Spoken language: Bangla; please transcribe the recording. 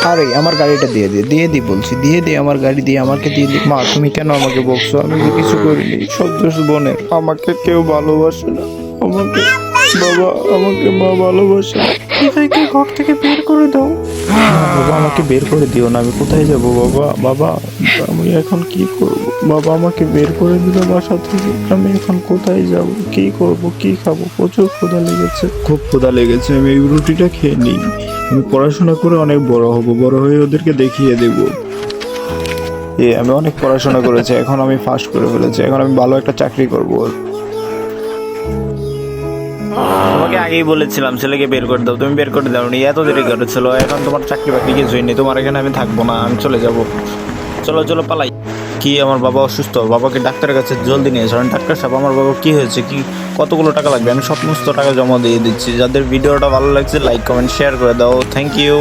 আরে আমার গাড়িটা দিয়ে দি বলছি, দিয়ে দে আমার গাড়ি, দিয়ে আমাকে দিয়ে দি। মা তুমি কেন আমাকে বকছো? আমি তো কিছু করিনি, সব দোষ বোনের। আমাকে কেউ ভালোবাসে না, আমাকে বাবা, আমাকে মা ভালোবাসে না। এটাকে ঘর থেকে বের করে দাও। না বাবা, আমাকে বের করে দিও না, আমি কোথায় যাব বাবা? বাবা আমি এখন কি করব? বাবা আমাকে বের করে দিল বাসা থেকে, আমি এখন কোথায় যাব, কি করব, কি খাবো? প্রচুর ক্ষুধা লেগেছে, খুব ক্ষুধা লেগেছে। আমি এই রুটিটা খেয়ে নিই, আমি পড়াশোনা করে অনেক বড় হব, বড় হয়ে ওদেরকে দেখিয়ে দেব। আমি অনেক পড়াশোনা করেছি, এখন আমি ফার্স্ট করে ফেলেছি, এখন আমি ভালো একটা চাকরি করব। তোমাকে আগেই বলেছিলাম ছেলেকে বের করে দাও, তুমি বের করে দাও নি, এত দেরি করেছিল। এখন তোমার চাকরি বাকরি কিছুই নেই, তোমার এখানে আমি থাকবো না, আমি চলে যাব। চলো চলো পালাই। কি আমার বাবা অসুস্থ? বাবাকে ডাক্তারের কাছে জলদি নিয়ে চলেন। ডাক্তার সাহেব আমার বাবা কি হয়েছে, কি কতগুলো টাকা লাগবে? আমি সমস্ত টাকা জমা দিয়ে দিচ্ছি। যাদের ভিডিওটা ভালো লাগছে লাইক কমেন্ট শেয়ার করে দাও। Thank you.